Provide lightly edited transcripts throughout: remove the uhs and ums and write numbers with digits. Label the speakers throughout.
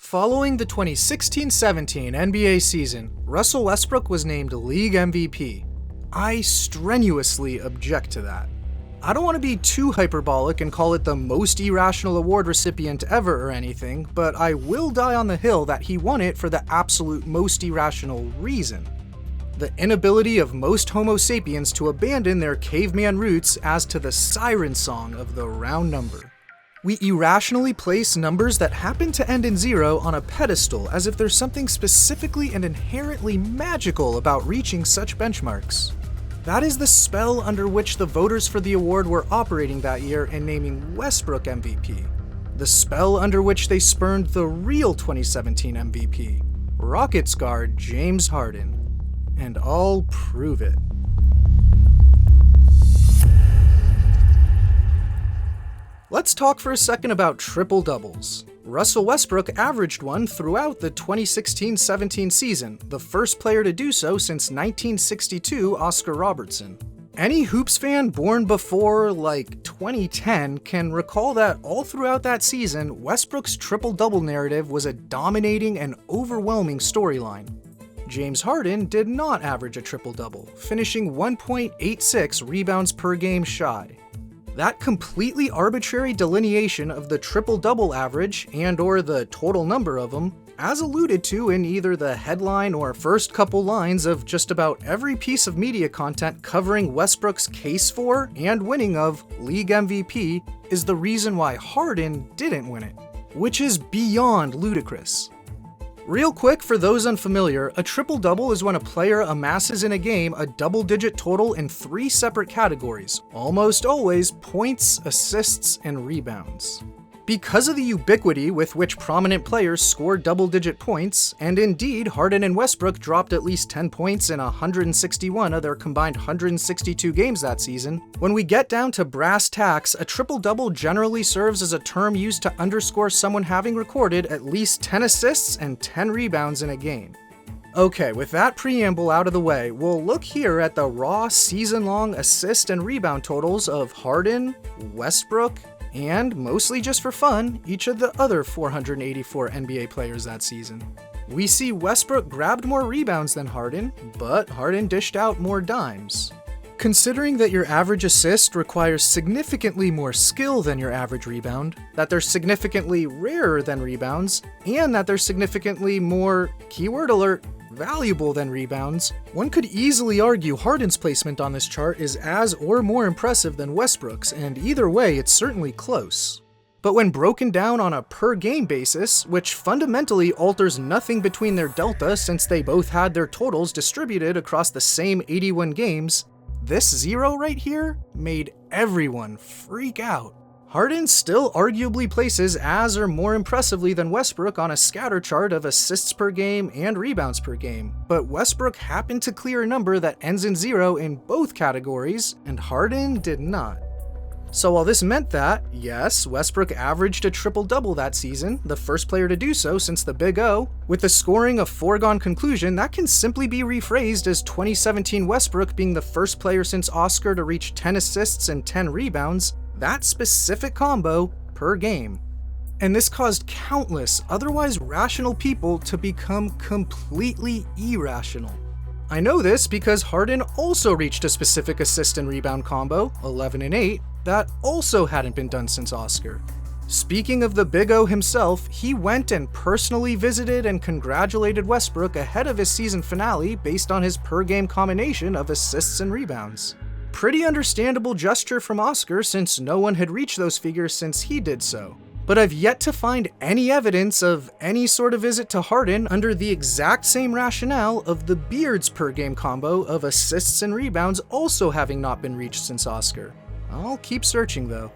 Speaker 1: Following the 2016-17 NBA season, Russell Westbrook was named League MVP. I strenuously object to that. I don't want to be too hyperbolic and call it the most irrational award recipient ever or anything, but I will die on the hill that he won it for the absolute most irrational reason. The inability of most Homo sapiens to abandon their caveman roots as to the siren song of the round number. We irrationally place numbers that happen to end in 0 on a pedestal as if there's something specifically and inherently magical about reaching such benchmarks. That is the spell under which the voters for the award were operating that year in naming Westbrook MVP. The spell under which they spurned the real 2017 MVP, Rockets guard James Harden. And I'll prove it. Let's talk for a second about triple-doubles. Russell Westbrook averaged one throughout the 2016-17 season, the first player to do so since 1962 Oscar Robertson. Any Hoops fan born before, 2010 can recall that all throughout that season, Westbrook's triple-double narrative was a dominating and overwhelming storyline. James Harden did not average a triple-double, finishing 1.86 rebounds per game shy. That completely arbitrary delineation of the triple-double average and/or the total number of them, as alluded to in either the headline or first couple lines of just about every piece of media content covering Westbrook's case for and winning of League MVP, is the reason why Harden didn't win it, which is beyond ludicrous. Real quick, for those unfamiliar, a triple-double is when a player amasses in a game a double-digit total in 3 separate categories, almost always points, assists, and rebounds. Because of the ubiquity with which prominent players score double-digit points, and indeed Harden and Westbrook dropped at least 10 points in 161 of their combined 162 games that season, when we get down to brass tacks, a triple-double generally serves as a term used to underscore someone having recorded at least 10 assists and 10 rebounds in a game. Okay, with that preamble out of the way, we'll look here at the raw season-long assist and rebound totals of Harden, Westbrook, and, mostly just for fun, each of the other 484 NBA players that season. We see Westbrook grabbed more rebounds than Harden, but Harden dished out more dimes. Considering that your average assist requires significantly more skill than your average rebound, that they're significantly rarer than rebounds, and that they're significantly more, keyword alert, valuable than rebounds, one could easily argue Harden's placement on this chart is as or more impressive than Westbrook's, and either way, it's certainly close. But when broken down on a per-game basis, which fundamentally alters nothing between their delta since they both had their totals distributed across the same 81 games, this 0 right here made everyone freak out. Harden still arguably places as or more impressively than Westbrook on a scatter chart of assists per game and rebounds per game, but Westbrook happened to clear a number that ends in 0 in both categories, and Harden did not. So while this meant that, yes, Westbrook averaged a triple-double that season, the first player to do so since the Big O, with the scoring a foregone conclusion, that can simply be rephrased as 2017 Westbrook being the first player since Oscar to reach 10 assists and 10 rebounds, that specific combo per game. And this caused countless otherwise rational people to become completely irrational. I know this because Harden also reached a specific assist and rebound combo, 11 and 8, that also hadn't been done since Oscar. Speaking of the Big O himself, he went and personally visited and congratulated Westbrook ahead of his season finale based on his per-game combination of assists and rebounds. Pretty understandable gesture from Oscar since no one had reached those figures since he did so. But I've yet to find any evidence of any sort of visit to Harden under the exact same rationale of the Beard's per game combo of assists and rebounds also having not been reached since Oscar. I'll keep searching though.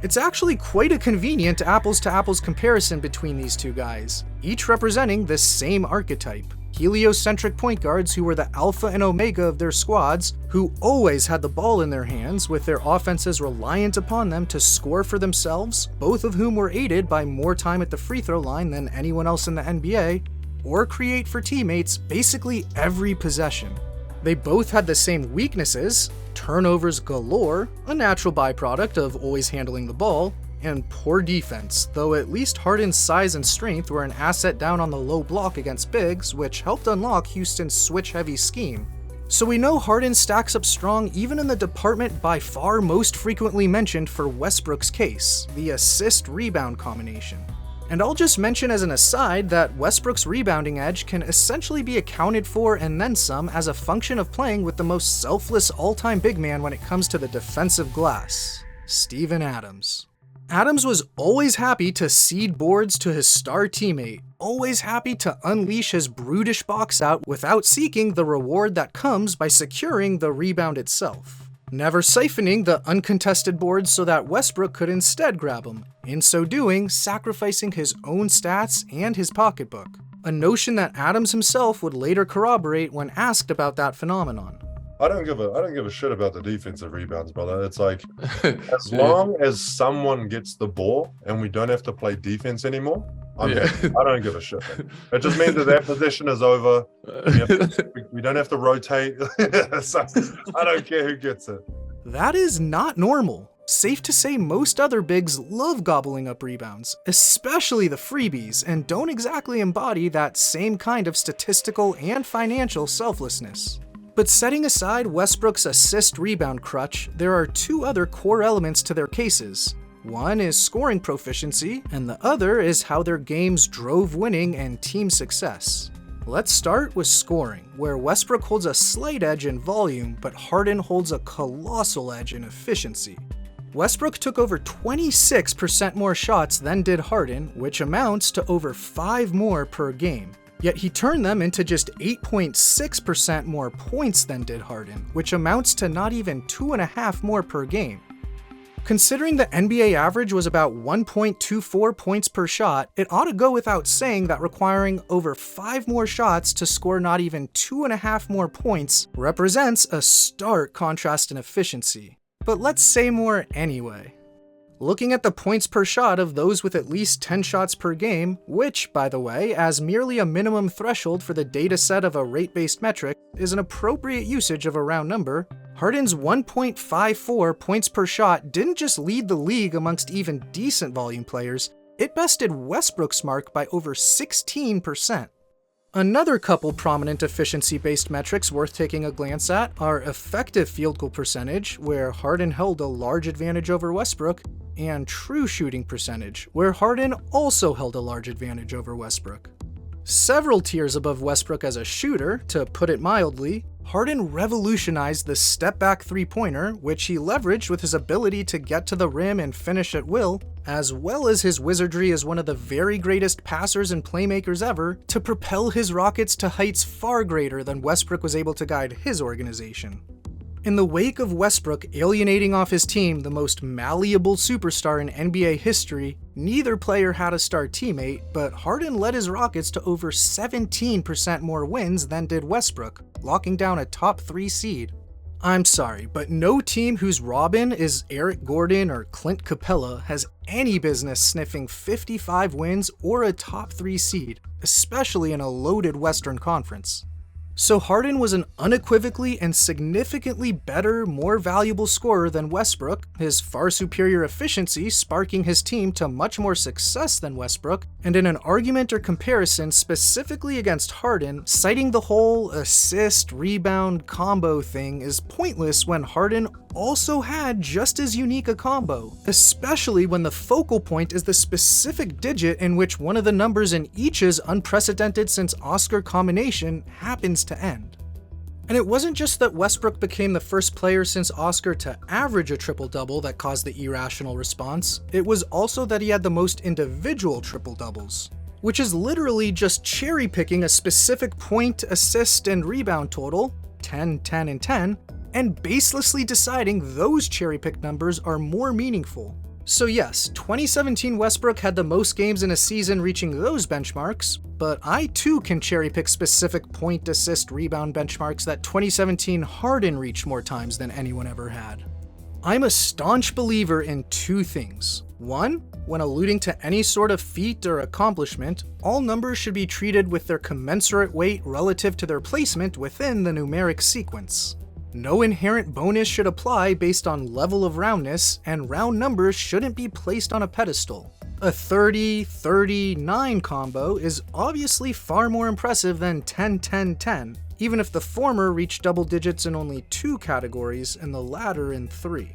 Speaker 1: It's actually quite a convenient apples-to-apples comparison between these two guys, each representing the same archetype. Heliocentric point guards who were the alpha and omega of their squads, who always had the ball in their hands with their offenses reliant upon them to score for themselves, both of whom were aided by more time at the free throw line than anyone else in the NBA, or create for teammates basically every possession. They both had the same weaknesses, turnovers galore, a natural byproduct of always handling the ball, and poor defense, though at least Harden's size and strength were an asset down on the low block against bigs, which helped unlock Houston's switch-heavy scheme. So we know Harden stacks up strong even in the department by far most frequently mentioned for Westbrook's case, the assist-rebound combination. And I'll just mention as an aside that Westbrook's rebounding edge can essentially be accounted for and then some as a function of playing with the most selfless all-time big man when it comes to the defensive glass, Steven Adams. Adams was always happy to cede boards to his star teammate, always happy to unleash his brutish box out without seeking the reward that comes by securing the rebound itself. Never siphoning the uncontested boards so that Westbrook could instead grab them, in so doing sacrificing his own stats and his pocketbook, a notion that Adams himself would later corroborate when asked about that phenomenon.
Speaker 2: I don't give a shit about the defensive rebounds, brother. It's like, as long as someone gets the ball and we don't have to play defense anymore, I don't give a shit. It just means that possession is over. We don't have to rotate. So I don't care who gets it.
Speaker 1: That is not normal. Safe to say most other bigs love gobbling up rebounds, especially the freebies, and don't exactly embody that same kind of statistical and financial selflessness. But setting aside Westbrook's assist-rebound crutch, there are two other core elements to their cases. One is scoring proficiency, and the other is how their games drove winning and team success. Let's start with scoring, where Westbrook holds a slight edge in volume, but Harden holds a colossal edge in efficiency. Westbrook took over 26% more shots than did Harden, which amounts to over 5 more per game. Yet he turned them into just 8.6% more points than did Harden, which amounts to not even 2.5 more per game. Considering the NBA average was about 1.24 points per shot, it ought to go without saying that requiring over 5 more shots to score not even 2.5 more points represents a stark contrast in efficiency. But let's say more anyway. Looking at the points per shot of those with at least 10 shots per game, which, by the way, as merely a minimum threshold for the dataset of a rate-based metric, is an appropriate usage of a round number, Harden's 1.54 points per shot didn't just lead the league amongst even decent volume players, it bested Westbrook's mark by over 16%. Another couple prominent efficiency-based metrics worth taking a glance at are effective field goal percentage, where Harden held a large advantage over Westbrook, and true shooting percentage, where Harden also held a large advantage over Westbrook. Several tiers above Westbrook as a shooter, to put it mildly, Harden revolutionized the step-back three-pointer, which he leveraged with his ability to get to the rim and finish at will, as well as his wizardry as one of the very greatest passers and playmakers ever, to propel his Rockets to heights far greater than Westbrook was able to guide his organization. In the wake of Westbrook alienating off his team the most malleable superstar in NBA history, neither player had a star teammate, but Harden led his Rockets to over 17% more wins than did Westbrook, locking down a top 3 seed. I'm sorry, but no team whose Robin is Eric Gordon or Clint Capella has any business sniffing 55 wins or a top 3 seed, especially in a loaded Western Conference. So Harden was an unequivocally and significantly better, more valuable scorer than Westbrook, his far superior efficiency sparking his team to much more success than Westbrook, and in an argument or comparison specifically against Harden, citing the whole assist-rebound combo thing is pointless when Harden also had just as unique a combo, especially when the focal point is the specific digit in which one of the numbers in each's unprecedented since Oscar combination happens to end. And it wasn't just that Westbrook became the first player since Oscar to average a triple-double that caused the irrational response, it was also that he had the most individual triple-doubles, which is literally just cherry-picking a specific point, assist, and rebound total, 10, 10, and 10, and baselessly deciding those cherry-picked numbers are more meaningful. So yes, 2017 Westbrook had the most games in a season reaching those benchmarks, but I too can cherry-pick specific point, assist, rebound benchmarks that 2017 Harden reached more times than anyone ever had. I'm a staunch believer in two things. One, when alluding to any sort of feat or accomplishment, all numbers should be treated with their commensurate weight relative to their placement within the numeric sequence. No inherent bonus should apply based on level of roundness, and round numbers shouldn't be placed on a pedestal. A 30-30-9 combo is obviously far more impressive than 10-10-10, even if the former reached double digits in only 2 categories and the latter in 3.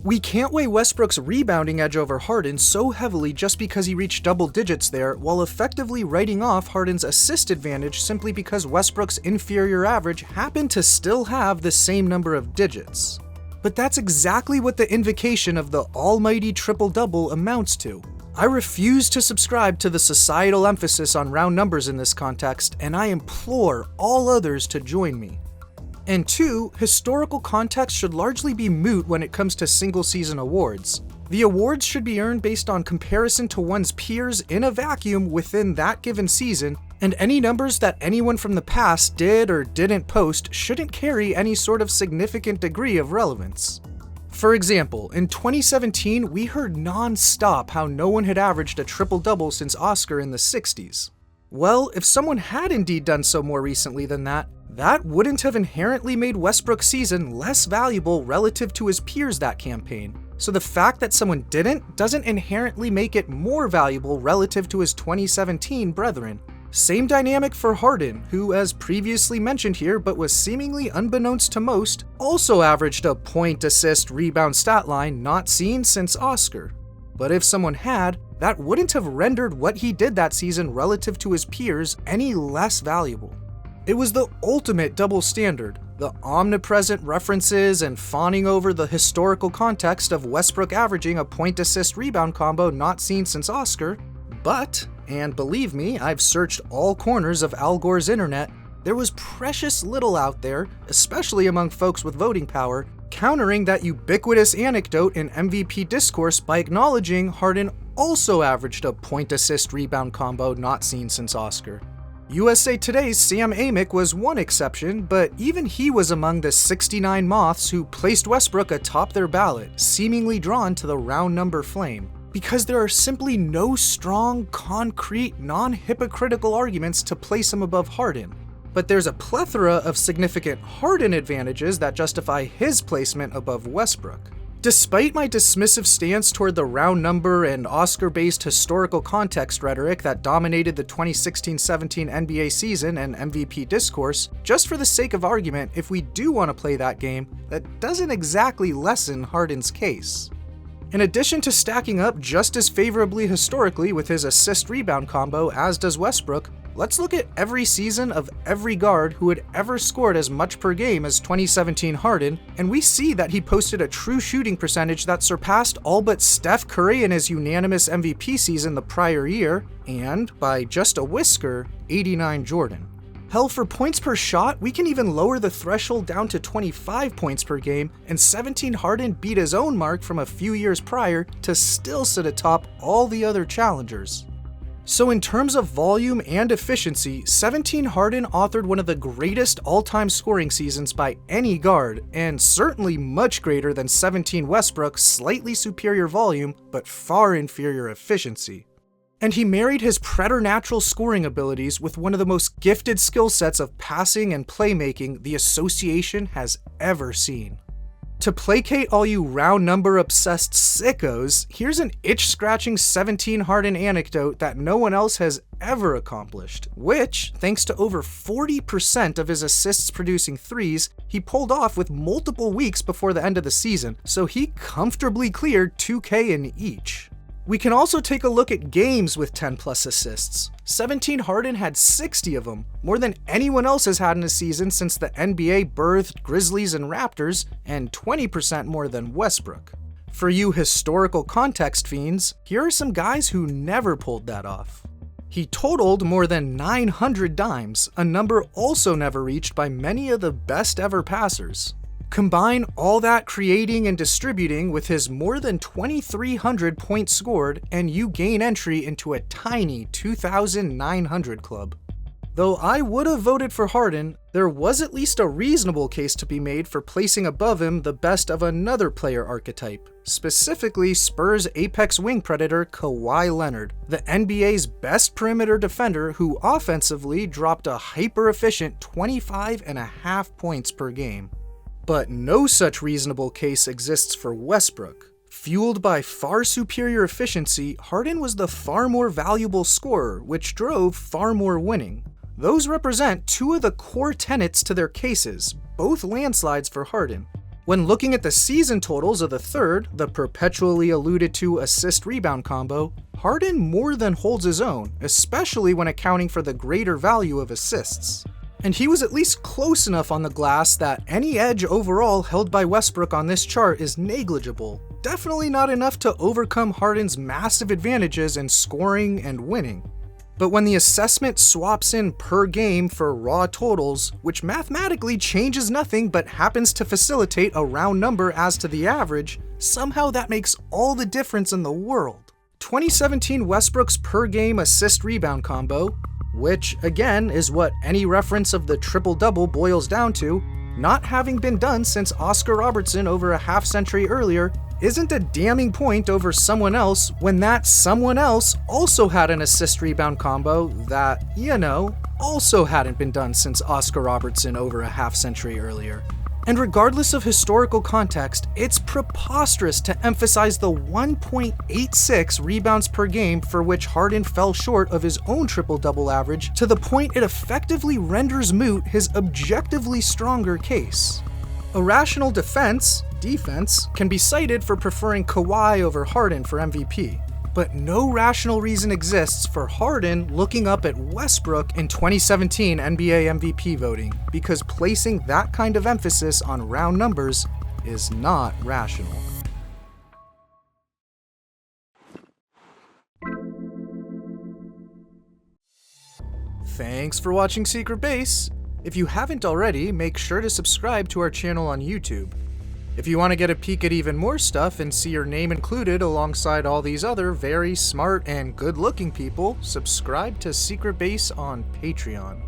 Speaker 1: We can't weigh Westbrook's rebounding edge over Harden so heavily just because he reached double digits there, while effectively writing off Harden's assist advantage simply because Westbrook's inferior average happened to still have the same number of digits. But that's exactly what the invocation of the almighty triple-double amounts to. I refuse to subscribe to the societal emphasis on round numbers in this context, and I implore all others to join me. And 2, historical context should largely be moot when it comes to single-season awards. The awards should be earned based on comparison to one's peers in a vacuum within that given season, and any numbers that anyone from the past did or didn't post shouldn't carry any sort of significant degree of relevance. For example, in 2017, we heard non-stop how no one had averaged a triple-double since Oscar in the 60s. Well, if someone had indeed done so more recently than that, that wouldn't have inherently made Westbrook's season less valuable relative to his peers that campaign. So the fact that someone didn't doesn't inherently make it more valuable relative to his 2017 brethren. Same dynamic for Harden, who, as previously mentioned here but was seemingly unbeknownst to most, also averaged a point, assist, rebound stat line not seen since Oscar. But if someone had, that wouldn't have rendered what he did that season relative to his peers any less valuable. It was the ultimate double standard, the omnipresent references and fawning over the historical context of Westbrook averaging a point-assist-rebound combo not seen since Oscar, but, and believe me, I've searched all corners of Al Gore's internet, there was precious little out there, especially among folks with voting power, countering that ubiquitous anecdote in MVP discourse by acknowledging Harden also averaged a point-assist-rebound combo not seen since Oscar. USA Today's Sam Amick was one exception, but even he was among the 69 moths who placed Westbrook atop their ballot, seemingly drawn to the round number flame, because there are simply no strong, concrete, non-hypocritical arguments to place him above Harden. But there's a plethora of significant Harden advantages that justify his placement above Westbrook. Despite my dismissive stance toward the round number and Oscar-based historical context rhetoric that dominated the 2016-17 NBA season and MVP discourse, just for the sake of argument, if we do want to play that game, that doesn't exactly lessen Harden's case. In addition to stacking up just as favorably historically with his assist-rebound combo as does Westbrook, let's look at every season of every guard who had ever scored as much per game as 2017 Harden, and we see that he posted a true shooting percentage that surpassed all but Steph Curry in his unanimous MVP season the prior year, and, by just a whisker, 89 Jordan. Hell, for points per shot, we can even lower the threshold down to 25 points per game, and 17 Harden beat his own mark from a few years prior to still sit atop all the other challengers. So in terms of volume and efficiency, 17 Harden authored one of the greatest all-time scoring seasons by any guard, and certainly much greater than 17 Westbrook's slightly superior volume, but far inferior efficiency. And he married his preternatural scoring abilities with one of the most gifted skill sets of passing and playmaking the association has ever seen. To placate all you round number obsessed sickos, here's an itch-scratching 17 Harden anecdote that no one else has ever accomplished, which, thanks to over 40% of his assists producing threes, he pulled off with multiple weeks before the end of the season, so he comfortably cleared 2K in each. We can also take a look at games with 10 plus assists. 17 Harden had 60 of them, more than anyone else has had in a season since the NBA birthed Grizzlies and Raptors, and 20% more than Westbrook. For you historical context fiends, here are some guys who never pulled that off. He totaled more than 900 dimes, a number also never reached by many of the best ever passers. Combine all that creating and distributing with his more than 2,300 points scored, and you gain entry into a tiny 2,900 club. Though I would have voted for Harden, There was at least a reasonable case to be made for placing above him the best of another player archetype, specifically Spurs apex wing predator Kawhi Leonard, the NBA's best perimeter defender who offensively dropped a hyper-efficient 25.5 points per game. But no such reasonable case exists for Westbrook. Fueled by far superior efficiency, Harden was the far more valuable scorer, which drove far more winning. Those represent two of the core tenets to their cases, both landslides for Harden. When looking at the season totals of the third, the perpetually alluded to assist-rebound combo, Harden more than holds his own, especially when accounting for the greater value of assists. And he was at least close enough on the glass that any edge overall held by Westbrook on this chart is negligible. Definitely not enough to overcome Harden's massive advantages in scoring and winning. But when the assessment swaps in per game for raw totals, which mathematically changes nothing but happens to facilitate a round number as to the average, somehow that makes all the difference in the world. 2017 Westbrook's per game assist-rebound combo, which again is what any reference of the triple-double boils down to, not having been done since Oscar Robertson over a half-century earlier, isn't a damning point over someone else when that someone else also had an assist-rebound combo that, also hadn't been done since Oscar Robertson over a half-century earlier. And regardless of historical context, it's preposterous to emphasize the 1.86 rebounds per game for which Harden fell short of his own triple-double average to the point it effectively renders moot his objectively stronger case. A rational defense can be cited for preferring Kawhi over Harden for MVP, but no rational reason exists for Harden looking up at Westbrook in 2017 NBA MVP voting, because placing that kind of emphasis on round numbers is not rational. Thanks for watching Secret Base. If you haven't already, make sure to subscribe to our channel on YouTube. If you want to get a peek at even more stuff and see your name included alongside all these other very smart and good-looking people, subscribe to Secret Base on Patreon.